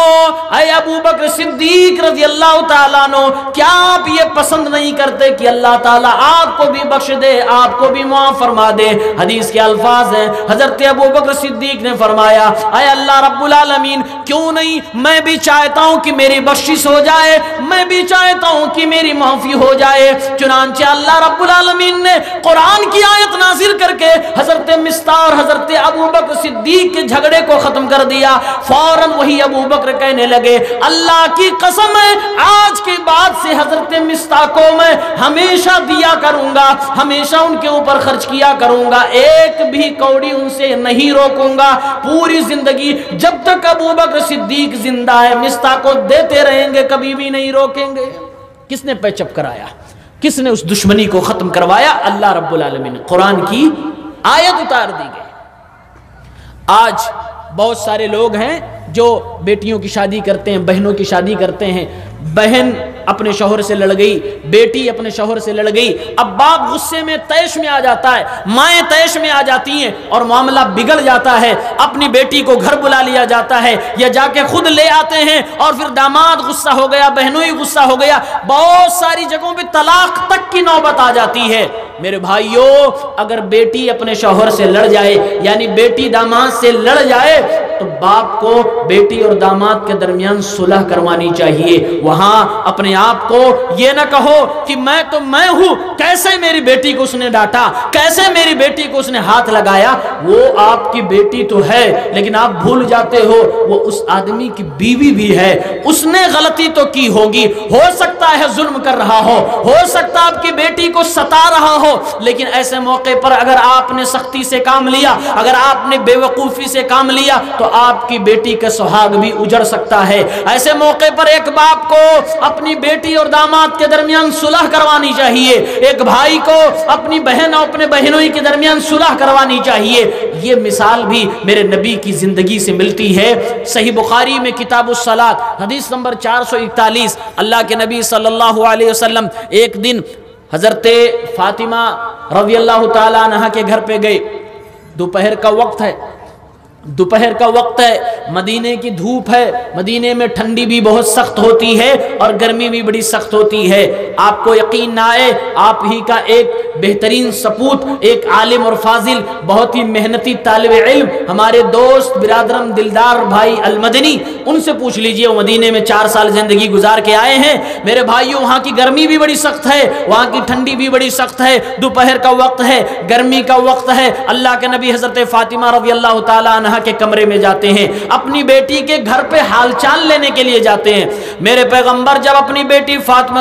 اے ابو بکر صدیق رضی اللہ تعالیٰ عنہ، کیا آپ یہ پسند نہیں کرتے کہ اللہ تعالیٰ آپ کو بھی بخش دے، آپ کو بھی معاف فرما دے؟ حدیث کے الفاظ ہیں، حضرت ابو بکر صدیق نے فرمایا اے اللہ رب العالمین، کیوں نہیں میں بھی چاہتا ہوں کہ میری بخشش ہو جائے، میں بھی چاہتا ہوں کہ میری معافی ہو جائے۔ چنانچہ اللہ رب العالمین نے قرآن کی آیت نازل کر کے حضرت مستہ اور حضرت ابو بکر صدیق کے جھگڑے کو ختم کر دیا۔ فوراً وہی ابو بکر کہنے لگے اللہ کی قسم ہے آج کے بعد سے حضرت مستہ کو میں ہمیشہ دیا کروں گا، ہمیشہ ان کے اوپر خرچ کیا کروں گا، ایک بھی کوڑی ان سے نہیں روکوں گا، پوری زندگی جب تک ابو بکر صدیق زندہ ہے مستہ کو دیتے رہیں گے، کبھی بھی نہیں روکیں گے۔ کس نے پیچ اپ کرایا؟ کس نے اس دشمنی کو ختم کروایا؟ اللہ رب العالمین نے قرآن کی آیت اتار دی گئی۔ آج بہت سارے لوگ ہیں جو بیٹیوں کی شادی کرتے ہیں، بہنوں کی شادی کرتے ہیں، بہن اپنے شوہر سے لڑ گئی، بیٹی اپنے شوہر سے لڑ گئی، اب باپ غصے میں طیش میں آ جاتا ہے، مائیں طیش میں آ جاتی ہیں اور معاملہ بگڑ جاتا ہے، اپنی بیٹی کو گھر بلا لیا جاتا ہے یا جا کے خود لے آتے ہیں، اور پھر داماد غصہ ہو گیا، بہنوں ہی غصہ ہو گیا، بہت ساری جگہوں پہ طلاق تک کی نوبت آ جاتی ہے۔ میرے بھائیو، اگر بیٹی اپنے شوہر سے لڑ جائے، یعنی بیٹی داماد سے لڑ جائے، تو باپ کو بیٹی اور داماد کے درمیان صلح کروانی چاہیے۔ وہاں اپنے آپ کو یہ نہ کہو کہ میں تو میں ہوں، کیسے میری بیٹی کو اس نے ڈانٹا، کیسے میری بیٹی کو اس نے ہاتھ لگایا، وہ آپ کی بیٹی تو ہے لیکن آپ بھول جاتے ہو وہ اس آدمی کی بیوی بھی ہے، اس نے غلطی تو کی ہوگی، ہو سکتا ہے ظلم کر رہا ہو سکتا ہے آپ کی بیٹی کو ستا رہا ہو، لیکن ایسے موقع پر اگر آپ نے سختی سے کام لیا، اگر آپ نے بے وقوفی سے کام لیا تو آپ کی بیٹی کا سہاگ بھی اجڑ سکتا ہے۔ ایسے موقع پر ایک باپ کو اپنی بیٹی اور داماد کے درمیان صلح کروانی چاہیے، ایک بھائی کو اپنی بہن اور اپنے بہنوں کے درمیان صلح کروانی چاہیے۔ یہ مثال بھی میرے نبی کی زندگی سے ملتی ہے۔ صحیح بخاری میں کتاب الصلاۃ حدیث نمبر 441، اللہ کے نبی صلی اللہ علیہ وسلم ایک دن حضرت فاطمہ رضی اللہ تعالی عنہ کے گھر پہ گئے، دوپہر کا وقت ہے، دوپہر کا وقت ہے، مدینے کی دھوپ ہے، مدینے میں ٹھنڈی بھی بہت سخت ہوتی ہے اور گرمی بھی بڑی سخت ہوتی ہے۔ آپ کو یقین نہ آئے، آپ ہی کا ایک بہترین سپوت، ایک عالم اور فاضل، بہت ہی محنتی طالب علم، ہمارے دوست برادرم دلدار بھائی المدنی، ان سے پوچھ لیجئے، وہ مدینے میں 4 سال زندگی گزار کے آئے ہیں۔ میرے بھائیوں، وہاں کی گرمی بھی بڑی سخت ہے، وہاں کی ٹھنڈی بھی بڑی سخت ہے، دوپہر کا وقت ہے، گرمی کا وقت ہے۔ اللہ کے نبی حضرت فاطمہ رضی اللہ تعالی عنہ کے کمرے میں جاتے ہیں، اپنی بیٹی کے گھر پہ حال چال لینے کے لیے جاتے ہیں۔ میرے پیغمبر جب اپنی بیٹی فاطمہ